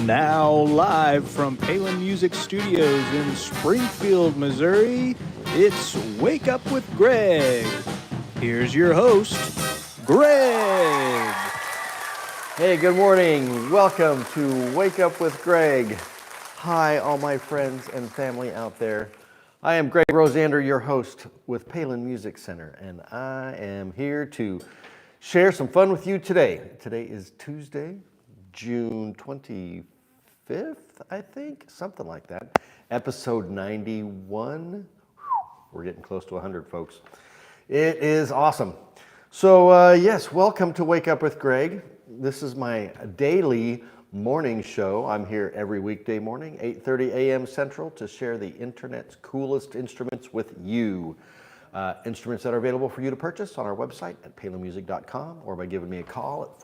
now live from Palin Music Studios in Springfield, Missouri, it's Wake Up with Greg. Here's your host, Greg. Hey, good morning. Welcome to Wake Up with Greg. Hi, all my friends and family out there. I am Greg Rosander, your host with Palin Music Center, and I am here to share some fun with you today. Today is Tuesday, June 25th, I think, something like that. Episode 91. We're getting close to 100, folks. It is awesome. So, yes, welcome to Wake Up with Greg. This is my daily morning show. I'm here every weekday morning, 8:30 a.m. Central, to share the internet's coolest instruments with you. Instruments that are available for you to purchase on our website at palinmusic.com or by giving me a call at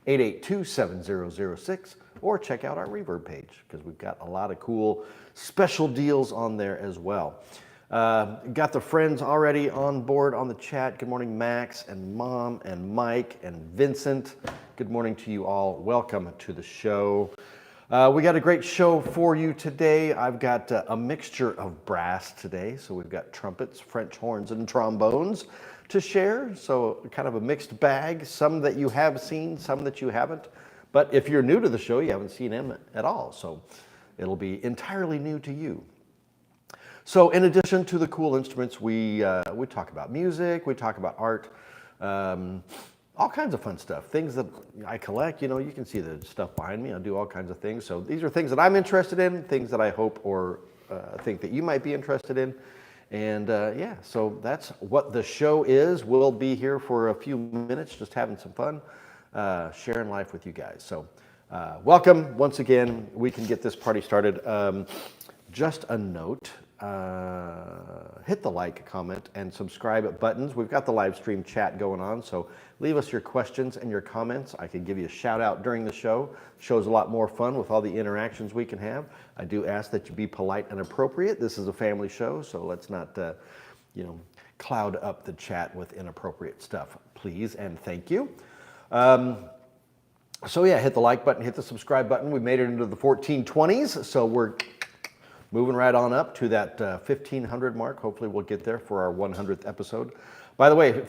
417-882-7006 or check out our Reverb page because we've got a lot of cool special deals on there as well. Got the friends already on board on the chat. Good morning, Max and Mom and Mike and Vincent. Good morning to you all. Welcome to the show. We got a great show for you today. I've got a mixture of brass today. So we've got trumpets, French horns, and trombones to share. So kind of a mixed bag. Some that you have seen, some that you haven't. But if you're new to the show, you haven't seen them at all. So it'll be entirely new to you. So in addition to the cool instruments, we talk about music, we talk about art, all kinds of fun stuff, things that I collect. You know, you can see the stuff behind me. I do all kinds of things. So these are things that I'm interested in, things that I hope or think that you might be interested in. And yeah, so that's what the show is. We'll be here for a few minutes just having some fun, sharing life with you guys. So welcome once again. We can get this party started. Just a note. Hit the like, comment, and subscribe buttons. We've got the live stream chat going on, so leave us your questions and your comments. I can give you a shout out during the show. The show's a lot more fun with all the interactions we can have. I do ask that you be polite and appropriate. This is a family show, so let's not, cloud up the chat with inappropriate stuff, please and thank you. So yeah, hit the like button, hit the subscribe button. We made it into the 1420s, so we're moving right on up to that 1,500 mark. Hopefully we'll get there for our 100th episode. By the way,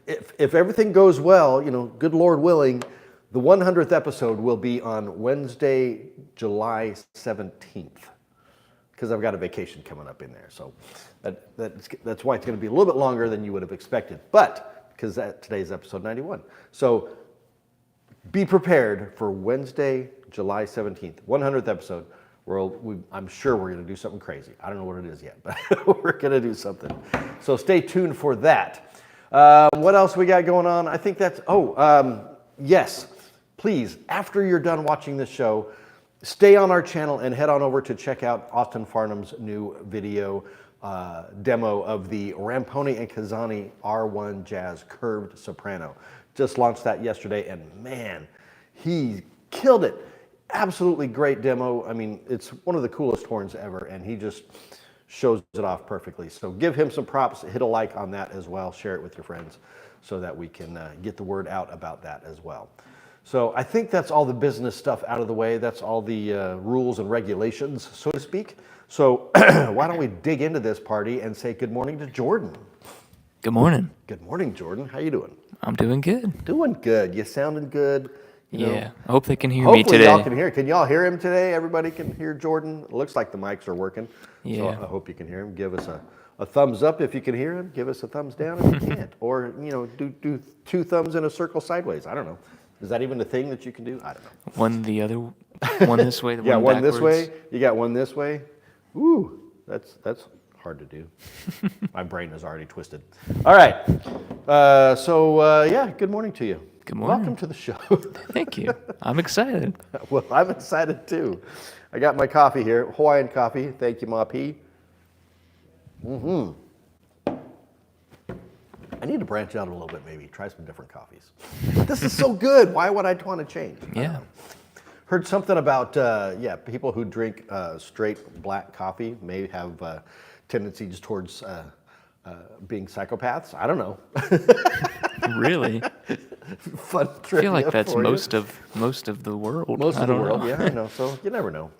if everything goes well, good Lord willing, the 100th episode will be on Wednesday, July 17th, because I've got a vacation coming up in there. So that's why it's going to be a little bit longer than you would have expected, but because today's episode 91. So be prepared for Wednesday, July 17th, 100th episode. I'm sure we're going to do something crazy. I don't know what it is yet, but we're going to do something. So stay tuned for that. What else we got going on? I think that's, yes, please, after you're done watching this show, stay on our channel and head on over to check out Austin Farnham's new video demo of the Ramponi and Kazani R1 Jazz Curved Soprano. Just launched that yesterday, and man, he killed it. Absolutely great demo. I mean, it's one of the coolest horns ever, and he just shows it off perfectly. So give him some props, hit a like on that as well, share it with your friends so that we can get the word out about that as well. So I think that's all the business stuff out of the way. That's all the rules and regulations, so to speak. So why don't we dig into this party and say good morning to Jordan. Good morning. Good morning, Jordan. How you doing? I'm doing good. Doing good. You sounding good. I hope they can hear Hopefully me today. Y'all can hear. Can y'all hear him today? Everybody can hear Jordan. It looks like the mics are working. Yeah. So I hope you can hear him. Give us a thumbs up if you can hear him. Give us a thumbs down if you can't. Or, do two thumbs in a circle sideways. I don't know. Is that even a thing that you can do? I don't know. One the other, one this way, Yeah, one backwards. this way. You got one this way. Ooh, that's hard to do. My brain is already twisted. All right. Yeah, good morning to you. Good morning. Welcome to the show. Thank you. I'm excited. Well, I'm excited too. I got my coffee here, Hawaiian coffee. Thank you, Ma P. I need to branch out a little bit, maybe try some different coffees. This is so good. Why would I want to change? Yeah. Heard something about people who drink straight black coffee may have tendencies towards being psychopaths. I don't know. Really? fun I trivia feel like that's for you. most of the world. Most I of the don't world, know. yeah, I know. So you never know.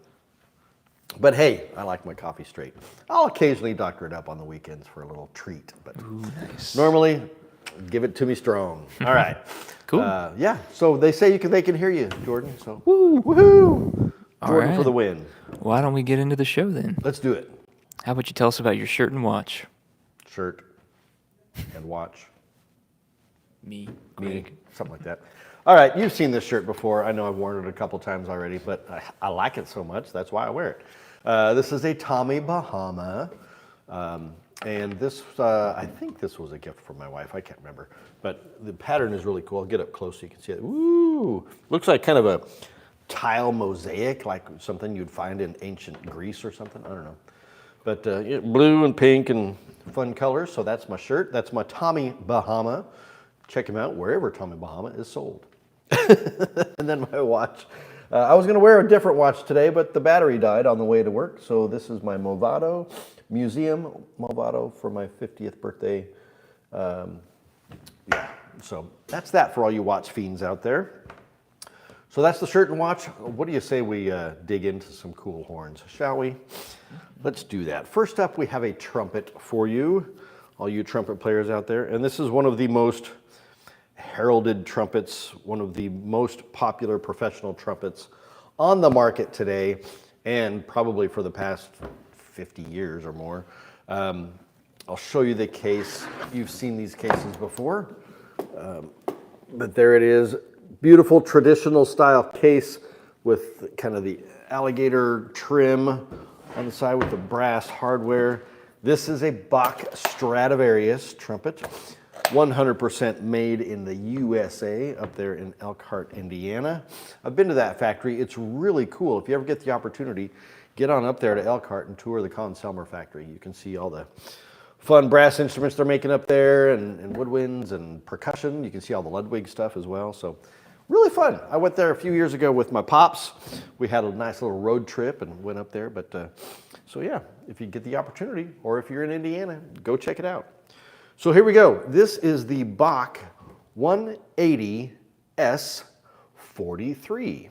But hey, I like my coffee straight. I'll occasionally doctor it up on the weekends for a little treat, but Ooh, nice. normally, give it to me strong. All right. Cool. Yeah. So they say they can hear you, Jordan. So woohoo! All Jordan for right. the win. Why don't we get into the show then? Let's do it. How about you tell us about your shirt and watch? Shirt and watch. Me, Me, Greg. something like that. All right, you've seen this shirt before. I know I've worn it a couple times already, but I like it so much, that's why I wear it. This is a Tommy Bahama, and this, I think this was a gift from my wife, I can't remember. But the pattern is really cool. I'll get up close so you can see it. Ooh, looks like kind of a tile mosaic, like something you'd find in ancient Greece or something, I don't know. But blue and pink and fun colors, so that's my shirt. That's my Tommy Bahama. Check him out wherever Tommy Bahama is sold. And then my watch. I was going to wear a different watch today, but the battery died on the way to work. So this is my Movado Museum Movado for my 50th birthday. Yeah, so that's that for all you watch fiends out there. So that's the shirt and watch. What do you say we dig into some cool horns, shall we? Let's do that. First up, we have a trumpet for you, all you trumpet players out there. And this is one of the most heralded trumpets, one of the most popular professional trumpets on the market today, and probably for the past 50 years or more. I'll show you the case. You've seen these cases before, but there it is. Beautiful traditional style case with kind of the alligator trim on the side with the brass hardware. This is a Bach Stradivarius trumpet. 100% made in the USA up there in Elkhart, Indiana. I've been to that factory. It's really cool. If you ever get the opportunity, get on up there to Elkhart and tour the Conn-Selmer factory. You can see all the fun brass instruments they're making up there and woodwinds and percussion. You can see all the Ludwig stuff as well. So really fun. I went there a few years ago with my pops. We had a nice little road trip and went up there. But so yeah, if you get the opportunity or if you're in Indiana, go check it out. So here we go. This is the Bach 180 S43.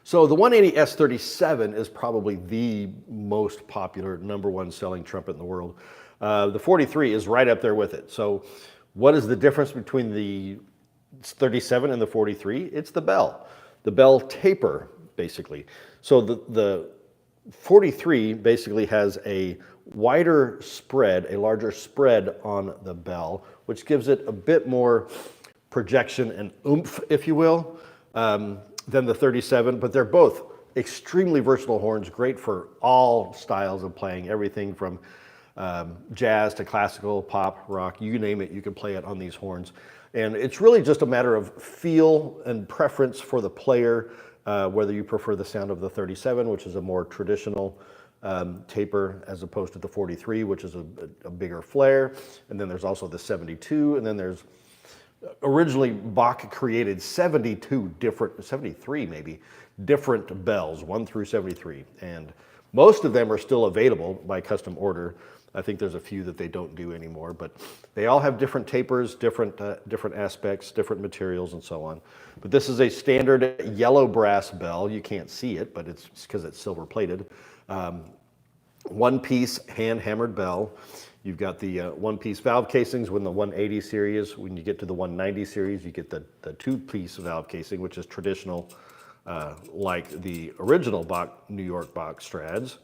So the 180 S37 is probably the most popular, #1 selling trumpet in the world. The 43 is right up there with it. So what is the difference between the 37 and the 43? It's the bell taper, basically. So the 43 basically has a wider spread, a larger spread on the bell, which gives it a bit more projection and oomph, if you will, than the 37, but they're both extremely versatile horns, great for all styles of playing, everything from jazz to classical, pop, rock, you name it, you can play it on these horns. And it's really just a matter of feel and preference for the player, whether you prefer the sound of the 37, which is a more traditional taper, as opposed to the 43, which is a bigger flare. And then there's also the 72, and then there's originally Bach created 73 maybe, different bells, 1 through 73. And most of them are still available by custom order. I think there's a few that they don't do anymore, but they all have different tapers, different aspects, different materials, and so on. But this is a standard yellow brass bell. You can't see it, but it's because it's silver plated. One-piece hand-hammered bell. You've got the one-piece valve casings with the 180 series. When you get to the 190 series, you get the two-piece valve casing, which is traditional, like the original New York Bach Strads.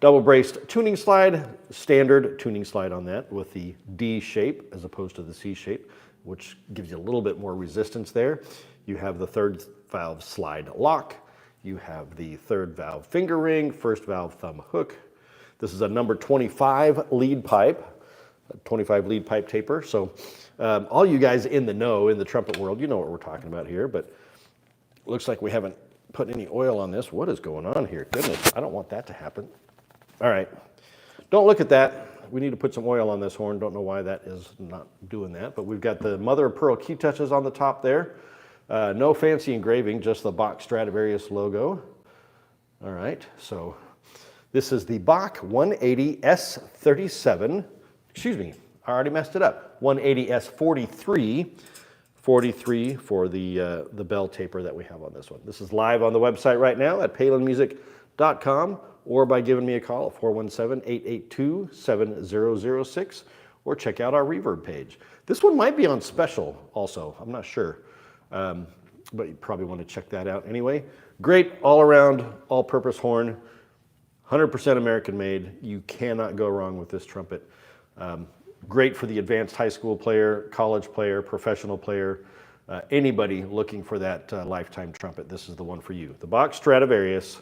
Double-braced tuning slide, standard tuning slide on that with the D shape as opposed to the C shape, which gives you a little bit more resistance there. You have the third valve slide lock. You have the third valve finger ring, first valve thumb hook. This is a number 25 lead pipe, a 25 lead pipe taper. So all you guys in the know, in the trumpet world, you know what we're talking about here, but it looks like we haven't put any oil on this. What is going on here? Goodness, I don't want that to happen. All right, don't look at that. We need to put some oil on this horn. Don't know why that is not doing that, but we've got the mother of pearl key touches on the top there. No fancy engraving, just the Bach Stradivarius logo. All right, so this is the Bach 180 S37. Excuse me, I already messed it up. 180S43. 43 for the bell taper that we have on this one. This is live on the website right now at palinmusic.com, or by giving me a call at 417-882-7006, or check out our Reverb page. This one might be on special also, I'm not sure, but you probably want to check that out anyway. Great all-around, all-purpose horn, 100% American made. You cannot go wrong with this trumpet. Great for the advanced high school player, college player, professional player, anybody looking for that lifetime trumpet. This is the one for you. The Bach Stradivarius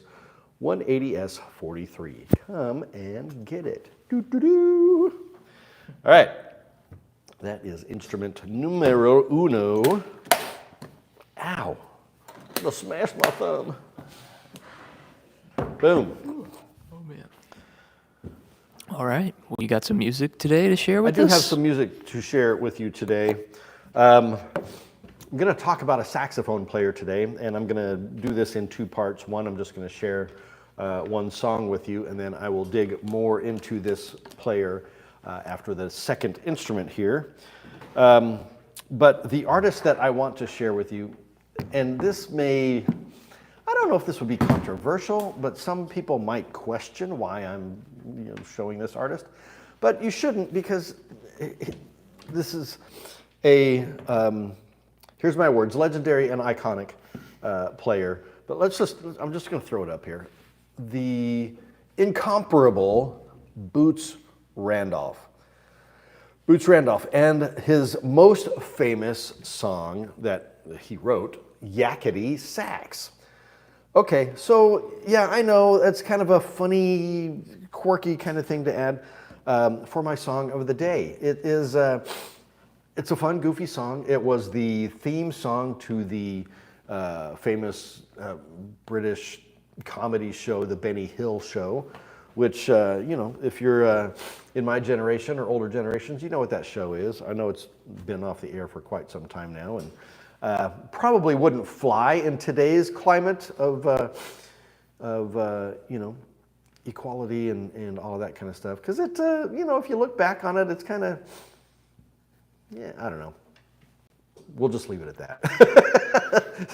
180S43. Come and get it. Doo-doo-doo. All right, that is instrument numero uno. Ow, I'm gonna smash my thumb. Boom. Oh, man. All right. Well, you got some music today to share I with do us? have some music to share with you today. I'm going to talk about a saxophone player today, and I'm going to do this in two parts. One, I'm just going to share one song with you, and then I will dig more into this player after the second instrument here. But the artist that I want to share with you, and this may, I don't know if this would be controversial, but some people might question why I'm showing this artist. But you shouldn't, because this is a, here's my words, legendary and iconic player. But I'm just going to throw it up here. The incomparable Boots Randolph. Boots Randolph, and his most famous song that he wrote, Yakety Sax. Okay, so yeah, I know that's kind of a funny, quirky kind of thing to add for my song of the day. It is, it's a fun, goofy song. It was the theme song to the famous British comedy show, The Benny Hill Show, which, if you're in my generation or older generations, you know what that show is. I know it's been off the air for quite some time now, and probably wouldn't fly in today's climate of equality and all of that kind of stuff. Because it, if you look back on it, it's kind of, yeah, I don't know. We'll just leave it at that.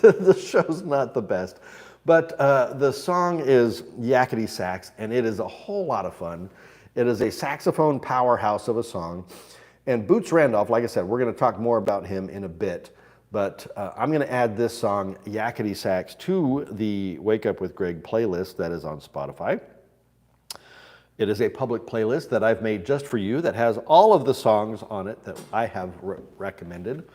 The show's not the best. But the song is Yakety Sax, and it is a whole lot of fun. It is a saxophone powerhouse of a song. And Boots Randolph, like I said, we're going to talk more about him in a bit. But I'm going to add this song, Yakety Sax, to the Wake Up with Greg playlist that is on Spotify. It is a public playlist that I've made just for you that has all of the songs on it that I have recommended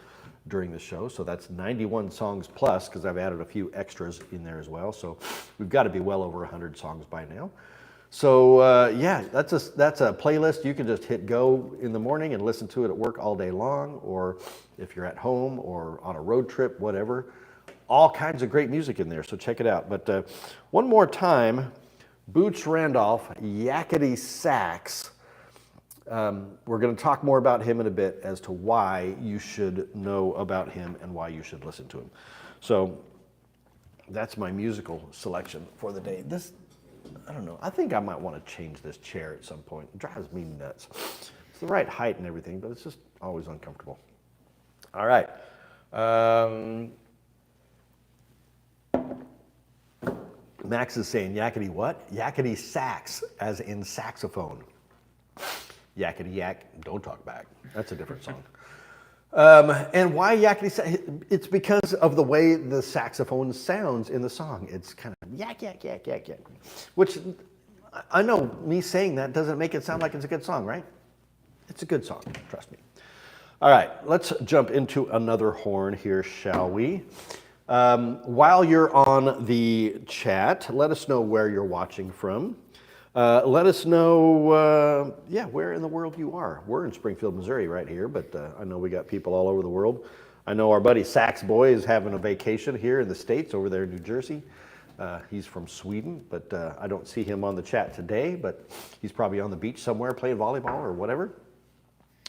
during the show. So that's 91 songs plus, because I've added a few extras in there as well. So we've got to be well over 100 songs by now. So yeah, that's a playlist. You can just hit go in the morning and listen to it at work all day long, or if you're at home or on a road trip, whatever. All kinds of great music in there, so check it out. But one more time, Boots Randolph, Yakety Sax. We're going to talk more about him in a bit as to why you should know about him and why you should listen to him. So that's my musical selection for the day. I don't know, I think I might want to change this chair at some point. It drives me nuts. It's the right height and everything, but it's just always uncomfortable. All right. Max is saying yakety what? Yakety sax, as in saxophone. Yakety yak, don't talk back. That's a different song. And why yakety sax? It's because of the way the saxophone sounds in the song. It's kind of yak, yak, yak, yak, yak. Which, I know me saying that doesn't make it sound like it's a good song, right? It's a good song, trust me. All right, let's jump into another horn here, shall we? While you're on the chat, let us know where you're watching from. Let us know, where in the world you are. We're in Springfield, Missouri right here, but I know we got people all over the world. I know our buddy Sax Boy is having a vacation here in the States, over there in New Jersey. He's from Sweden, but I don't see him on the chat today, but he's probably on the beach somewhere playing volleyball or whatever.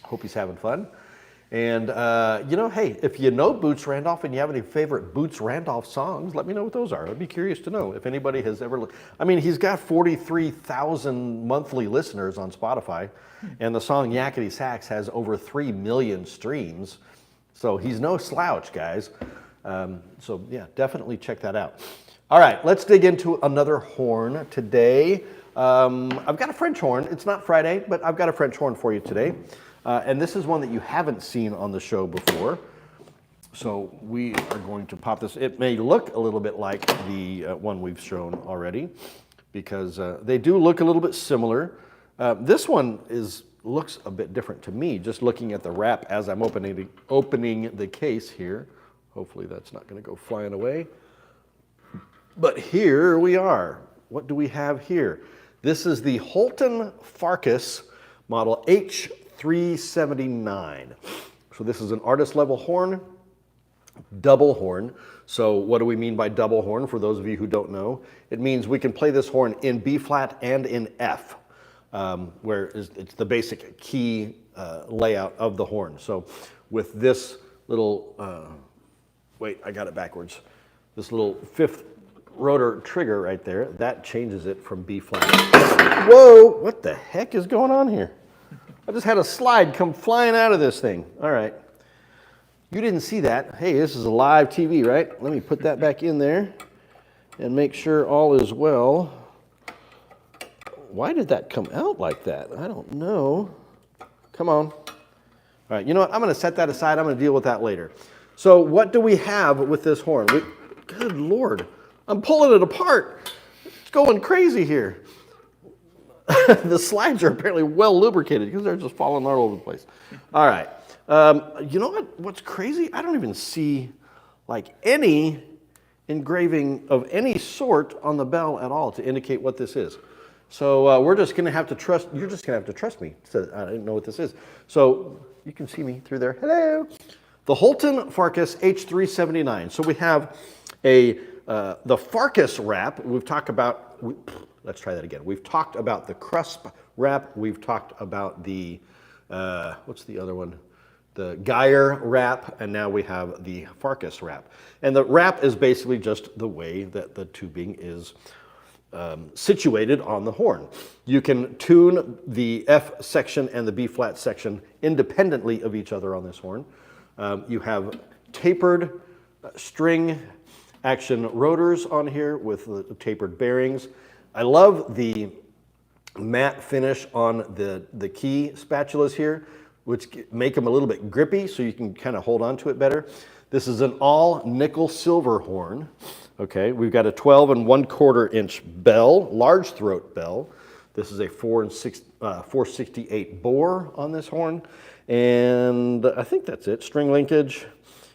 Hope he's having fun. And, hey, if you know Boots Randolph and you have any favorite Boots Randolph songs, let me know what those are. I'd be curious to know if anybody has ever. He's got 43,000 monthly listeners on Spotify, and the song Yakety Sax has over 3 million streams. So he's no slouch, guys. Definitely check that out. All right, let's dig into another horn today. I've got a French horn. It's not Friday, but I've got a French horn for you today. And this is one that you haven't seen on the show before. So we are going to pop this. It may look a little bit like the one we've shown already because they do look a little bit similar. This one looks a bit different to me, just looking at the wrap as I'm opening the case here. Hopefully that's not going to go flying away. But here we are. What do we have here? This is the Holton Farkas model H379. So this is an artist level horn, double horn. So what do we mean by double horn? For those of you who don't know, it means we can play this horn in B flat and in F, where it's the basic key layout of the horn. So with this little, wait, I got it backwards. This little fifth rotor trigger right there, that changes it from B flat. Whoa, what the heck is going on here? I just had a slide come flying out of this thing. All right. You didn't see that. Hey, this is a live TV, right? Let me put that back in there and make sure all is well. Why did that come out like that? I don't know. Come on. All right, you know what? I'm going to set that aside. I'm going to deal with that later. So what do we have with this horn? Good Lord. I'm pulling it apart. It's going crazy here. The slides are apparently well lubricated because they're just falling all over the place. All right. You know what's crazy? I don't even see like any engraving of any sort on the bell at all to indicate what this is. So we're just going to have to trust, you're just going to have to trust me. So I didn't know what this is. So you can see me through there. Hello. The Holton Farkas H379. So we have the Farkas wrap. We've talked about, let's try that again. We've talked about the Crusp wrap. We've talked about the, what's the other one? The Geyer wrap, and now we have the Farkas wrap. And the wrap is basically just the way that the tubing is situated on the horn. You can tune the F section and the B flat section independently of each other on this horn. You have tapered string action rotors on here with the tapered bearings. I love the matte finish on the key spatulas here, which make them a little bit grippy so you can kind of hold on to it better. This is an all nickel silver horn. Okay, we've got a 12 1/4 inch bell, large throat bell. This is a 468 bore on this horn. And I think that's it, string linkage.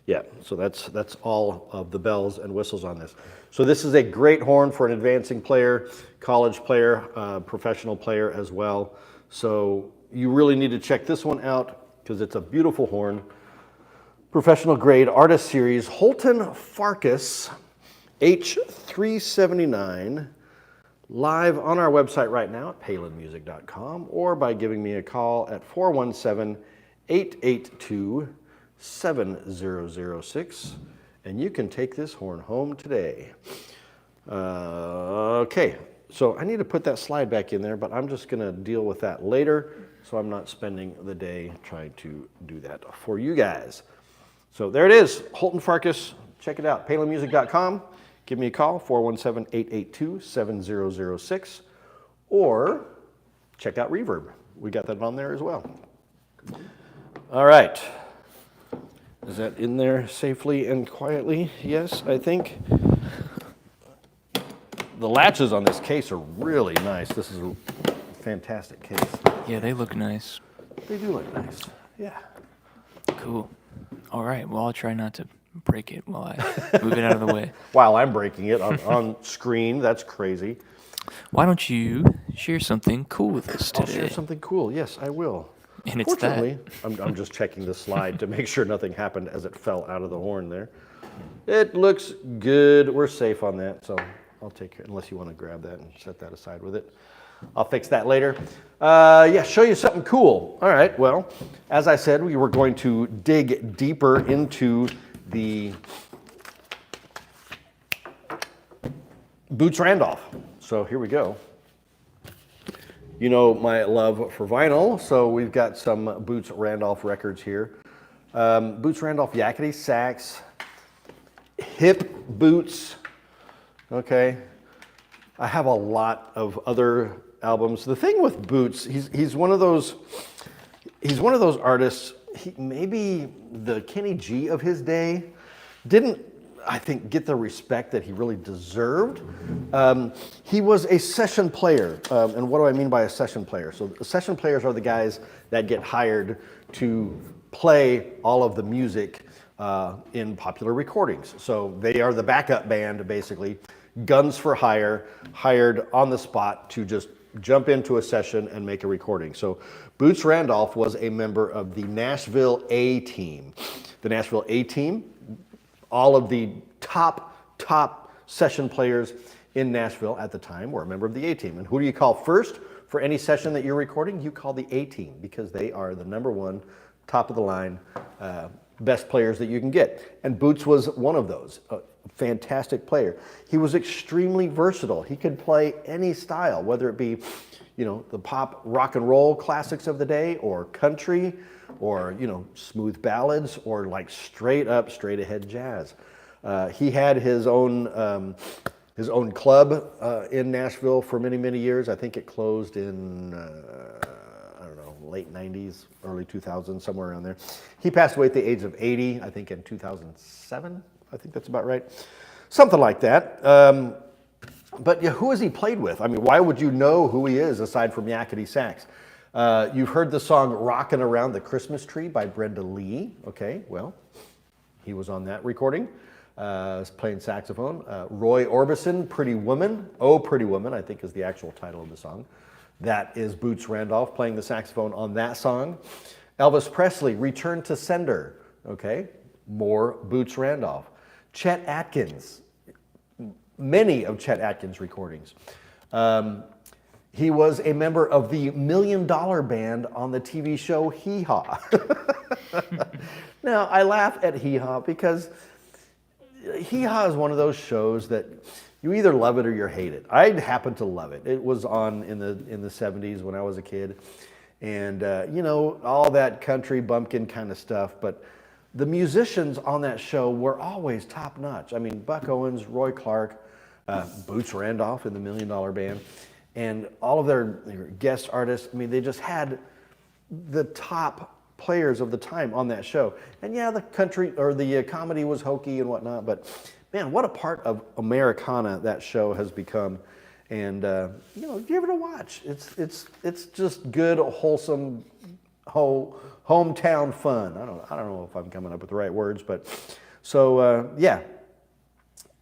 Yeah, so that's all of the bells and whistles on this. So this is a great horn for an advancing player, college player, professional player as well. So you really need to check this one out because it's a beautiful horn. Professional grade artist series, Holton Farkas H379, live on our website right now at palinmusic.com or by giving me a call at 417-882-7006, and you can take this horn home today. Okay, so I need to put that slide back in there, but I'm just going to deal with that later, so I'm not spending the day trying to do that for you guys. So there it is, Holton Farkas. Check it out, palinmusic.com. Give me a call, 417-882-7006, or check out Reverb. We got that on there as well. All right. Is that in there safely and quietly? Yes, I think. The latches on this case are really nice. This is a fantastic case. Yeah, they look nice. They do look nice. Yeah. Cool. All right. Well, I'll try not to break it while I move it out of the way. While I'm breaking it on screen, that's crazy. Why don't you share something cool with us today? I'll share something cool. Yes, I will. And it's Fortunately, I'm just checking the slide to make sure nothing happened as it fell out of the horn there. It looks good. We're safe on that, so I'll take care, unless you want to grab that and set that aside with it. I'll fix that later. Yeah, show you something cool. All right, well, as I said, we were going to dig deeper into the Boots Randolph. So here we go. You know my love for vinyl, so we've got some Boots Randolph records here. Boots Randolph Yakety Sax, Hip Boots, okay. I have a lot of other albums. The thing with Boots, he's one of those artists, maybe the Kenny G of his day, didn't, I think, get the respect that he really deserved. He was a session player, and what do I mean by a session player? So session players are the guys that get hired to play all of the music in popular recordings. So they are the backup band, basically, guns for hire, hired on the spot to just jump into a session and make a recording. So Boots Randolph was a member of the Nashville A-Team. The Nashville A-Team, all of the top session players in Nashville at the time were a member of the A-Team. And who do you call first for any session that you're recording? You call the A-Team, because they are the number one, top of the line, best players that you can get. And Boots was one of those, a fantastic player. He was extremely versatile. He could play any style, whether it be, you know, the pop rock and roll classics of the day, or country, or, you know, smooth ballads, or like straight ahead jazz. He had his own club in Nashville for many years. I think it closed in late 90s, early 2000s, somewhere around there. He passed away at the age of 80, I think in 2007. I think that's about right. Something like that. But yeah, who has he played with? I mean, why would you know who he is aside from Yakety Sax? You've heard the song Rockin' Around the Christmas Tree by Brenda Lee. Okay, well, he was on that recording, playing saxophone. Roy Orbison, Pretty Woman. Oh, Pretty Woman, I think is the actual title of the song. That is Boots Randolph playing the saxophone on that song. Elvis Presley, Return to Sender. Okay, more Boots Randolph. Chet Atkins, many of Chet Atkins' recordings. He was a member of the $1 Million Band on the TV show Hee Haw. Now, I laugh at Hee Haw because Hee Haw is one of those shows that you either love it or you hate it. I happen to love it. It was on in the 70s when I was a kid. And, you know, all that country bumpkin kind of stuff. But the musicians on that show were always top notch. I mean, Buck Owens, Roy Clark, Boots Randolph in the $1 Million Band, and all of their guest artists. I mean, they just had the top players of the time on that show. And yeah, the country or the comedy was hokey and whatnot, but man, what a part of Americana that show has become. And you know, give it a watch. It's just good, wholesome, hometown fun. I don't know if I'm coming up with the right words, but so yeah,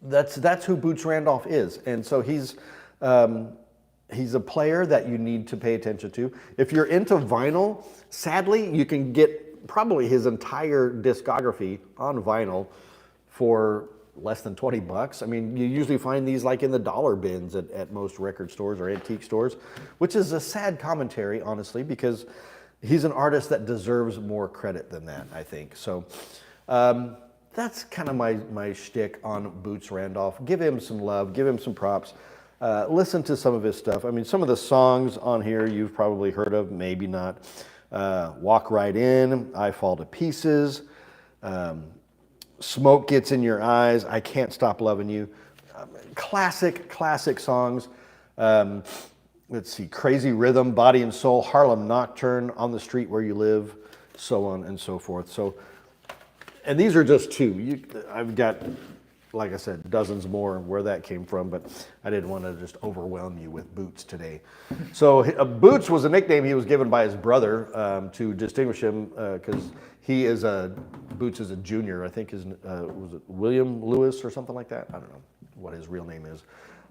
that's who Boots Randolph is. And so he's a player that you need to pay attention to. If you're into vinyl, sadly, you can get probably his entire discography on vinyl for less than $20. I mean, you usually find these like in the dollar bins at most record stores or antique stores, which is a sad commentary, honestly, because he's an artist that deserves more credit than that, I think. So that's kind of my shtick on Boots Randolph. Give him some love, give him some props. Listen to some of his stuff. I mean, some of the songs on here you've probably heard of, maybe not. Walk Right In, I Fall to Pieces, Smoke Gets in Your Eyes, I Can't Stop Loving You. Classic songs. Let's see, Crazy Rhythm, Body and Soul, Harlem Nocturne, On the Street Where You Live, so on and so forth. So, and these are just two. I've got, like I said, dozens more where that came from, but I didn't want to just overwhelm you with Boots today. So Boots was a nickname he was given by his brother to distinguish him because Boots is a junior. I think was it William Lewis or something like that? I don't know what his real name is.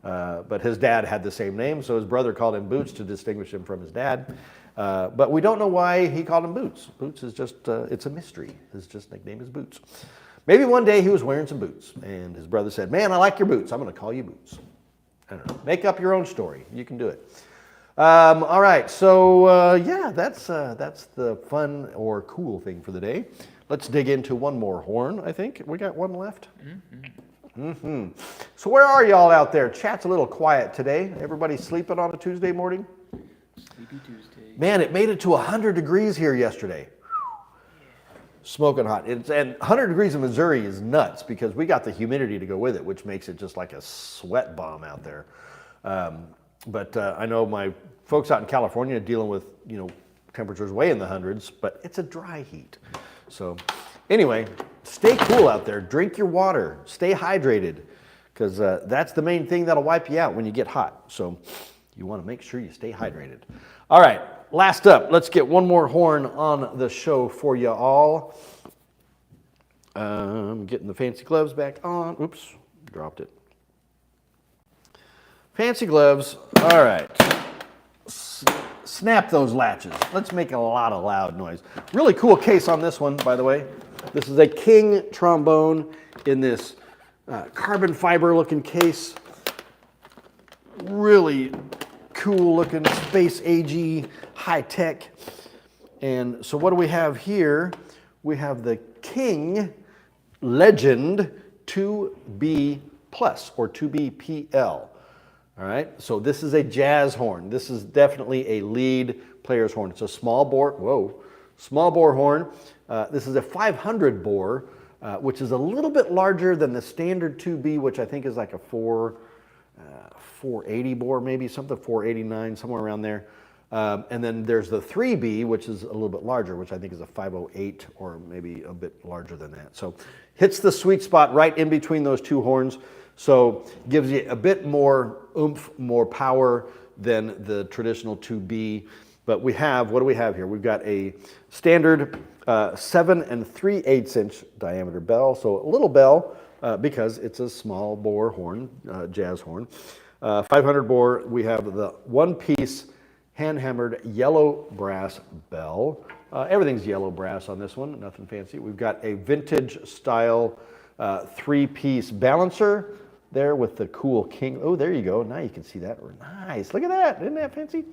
But his dad had the same name, so his brother called him Boots to distinguish him from his dad. But we don't know why he called him Boots. Boots is just, it's a mystery. His just nickname is Boots. Maybe one day he was wearing some boots, and his brother said, man, I like your boots. I'm going to call you Boots. I don't know. Make up your own story. You can do it. All right, so yeah, that's the fun or cool thing for the day. Let's dig into one more horn, I think. We got one left? So where are y'all out there? Chat's a little quiet today. Everybody sleeping on a Tuesday morning? Sleepy Tuesday. Man, it made it to 100 degrees here yesterday. Smoking hot. And 100 degrees in Missouri is nuts because we got the humidity to go with it, which makes it just like a sweat bomb out there. But I know my folks out in California are dealing with, temperatures way in the hundreds, but it's a dry heat. So anyway, stay cool out there. Drink your water. Stay hydrated because that's the main thing that'll wipe you out when you get hot. So you want to make sure you stay hydrated. All right, last up, let's get one more horn on the show for you all. Getting the fancy gloves back on. Oops, dropped it. Fancy gloves. All right. Snap those latches. Let's make a lot of loud noise. Really cool case on this one, by the way. This is a King trombone in this carbon fiber looking case. Really cool looking, space agey, high tech. And so what do we have here? We have the King Legend 2B Plus or 2B-PL. All right, so this is a jazz horn. This is definitely a lead player's horn. It's a small bore, small bore horn. This is a 500 bore, which is a little bit larger than the standard 2B, which I think is like a 480 bore, maybe something 489, somewhere around there. And then there's the 3B, which is a little bit larger, which I think is a 508 or maybe a bit larger than that. So hits the sweet spot right in between those two horns. So gives you a bit more oomph, more power than the traditional 2B. But we have, what do we have here? We've got a standard 7 3/8 inch diameter bell. So a little bell because it's a small bore horn, jazz horn. 500 bore, we have the one-piece hand-hammered yellow brass bell. Everything's yellow brass on this one, nothing fancy. We've got a vintage style 3-piece balancer there with the cool King. Oh, there you go. Now you can see that. Nice. Look at that. Isn't that fancy?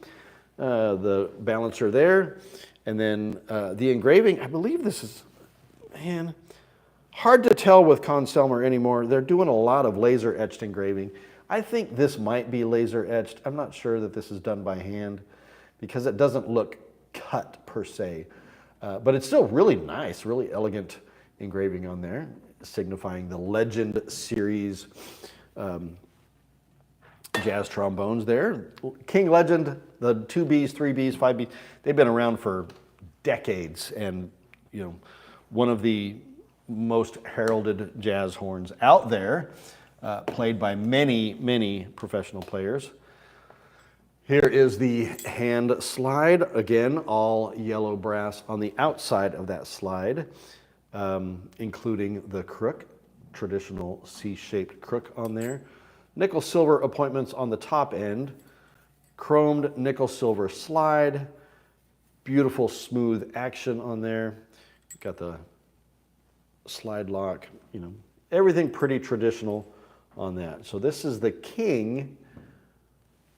The balancer there. And then the engraving. I believe this is, man, hard to tell with Conn-Selmer anymore. They're doing a lot of laser etched engraving. I think this might be laser etched. I'm not sure that this is done by hand because it doesn't look cut per se. But it's still really nice, really elegant engraving on there, signifying the Legend series jazz trombones there. King Legend, the 2Bs, 3Bs, 5Bs, they've been around for decades and, one of the most heralded jazz horns out there, played by many, many professional players. Here is the hand slide. Again, all yellow brass on the outside of that slide. Including the crook, traditional C-shaped crook on there. Nickel silver appointments on the top end. Chromed nickel silver slide. Beautiful smooth action on there. Got the slide lock, everything pretty traditional on that. So this is the King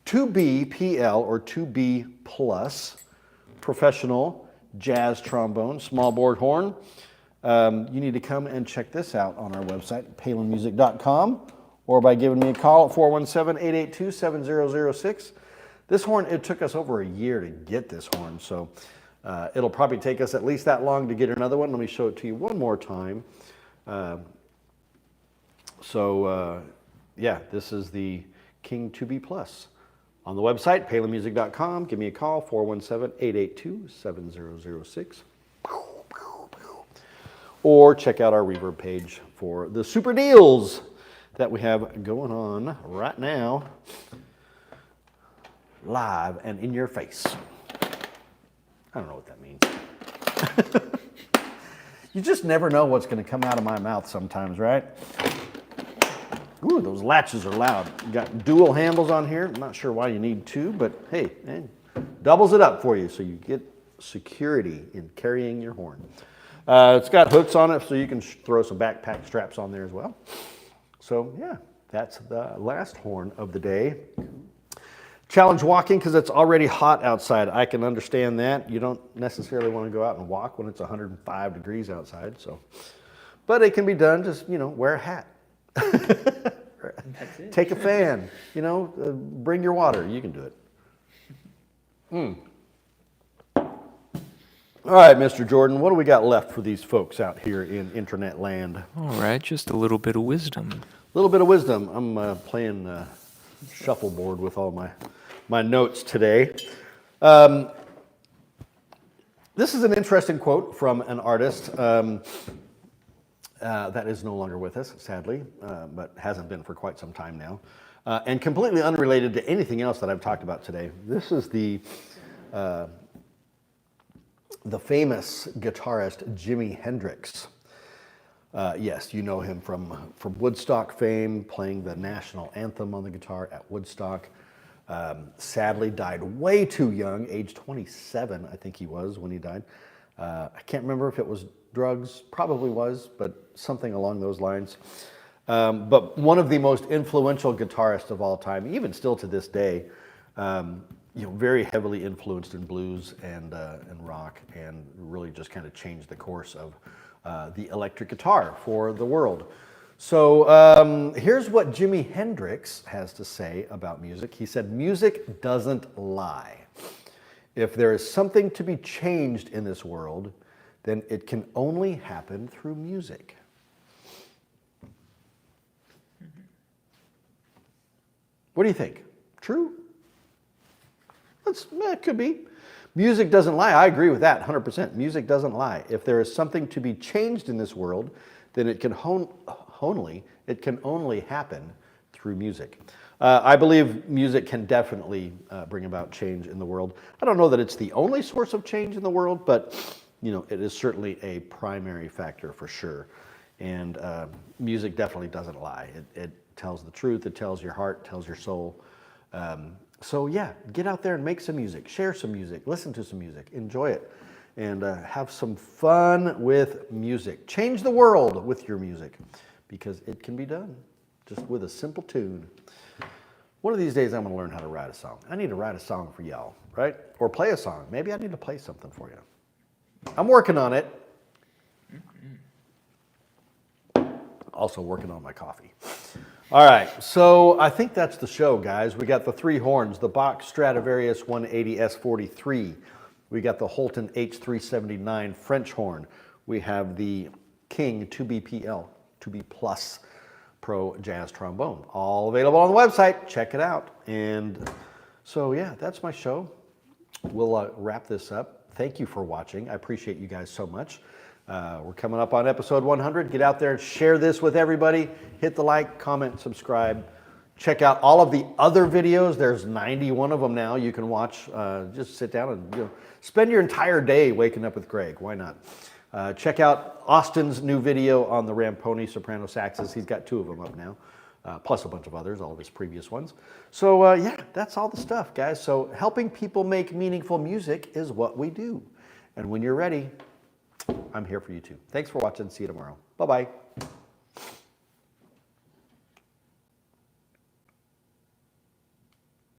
2B-PL or 2B Plus professional jazz trombone, small bored horn. You need to come and check this out on our website, palinmusic.com, or by giving me a call at 417-882-7006. This horn, it took us over a year to get this horn, so it'll probably take us at least that long to get another one. Let me show it to you one more time. Yeah, this is the King 2B Plus. On the website, palinmusic.com. Give me a call, 417-882-7006. Or check out our Reverb page for the super deals that we have going on right now, live and in your face. I don't know what that means. You just never know what's going to come out of my mouth sometimes, right? Ooh, those latches are loud. You got dual handles on here. I'm not sure why you need two, but hey, doubles it up for you so you get security in carrying your horn. It's got hooks on it so you can throw some backpack straps on there as well. So yeah, that's the last horn of the day. Challenge walking because it's already hot outside. I can understand that. You don't necessarily want to go out and walk when it's 105 degrees outside. So, but it can be done. Just wear a hat. That's it. Take a fan. Bring your water. You can do it. All right, Mr. Jordan, what do we got left for these folks out here in internet land? All right, just a little bit of wisdom. A little bit of wisdom. I'm playing shuffleboard with all my notes today. This is an interesting quote from an artist that is no longer with us, sadly, but hasn't been for quite some time now, and completely unrelated to anything else that I've talked about today. This is the famous guitarist Jimi Hendrix. Yes, you know him from Woodstock fame, playing the national anthem on the guitar at Woodstock. Sadly died way too young, age 27, I think he was when he died. I can't remember if it was drugs, probably was, but something along those lines. But one of the most influential guitarists of all time, even still to this day, very heavily influenced in blues and rock, and really just kind of changed the course of the electric guitar for the world. So here's what Jimi Hendrix has to say about music. He said, "Music doesn't lie. If there is something to be changed in this world, then it can only happen through music." What do you think? True? It could be. Music doesn't lie. I agree with that 100%. Music doesn't lie. If there is something to be changed in this world, then it can only happen through music. I believe music can definitely bring about change in the world. I don't know that it's the only source of change in the world, but it is certainly a primary factor for sure. And music definitely doesn't lie. It tells the truth. It tells your heart, tells your soul. So yeah, get out there and make some music, share some music, listen to some music, enjoy it, and have some fun with music. Change the world with your music, because it can be done just with a simple tune. One of these days I'm going to learn how to write a song. I need to write a song for y'all, right? Or play a song. Maybe I need to play something for you. I'm working on it. Also working on my coffee. All right, so I think that's the show, guys. We got the three horns, the Bach Stradivarius 180 S43. We got the Holton H379 French horn. We have the King 2B Plus Pro Jazz Trombone. All available on the website. Check it out. And so, yeah, that's my show. We'll wrap this up. Thank you for watching. I appreciate you guys so much. We're coming up on episode 100. Get out there and share this with everybody. Hit the like, comment, subscribe. Check out all of the other videos. There's 91 of them now you can watch. Just sit down and spend your entire day waking up with Greg. Why not? Check out Austin's new video on the Ramponi soprano saxes. He's got 2 of them up now, plus a bunch of others, all of his previous ones. So yeah, that's all the stuff, guys. So helping people make meaningful music is what we do. And when you're ready, I'm here for you too. Thanks for watching. See you tomorrow. Bye-bye.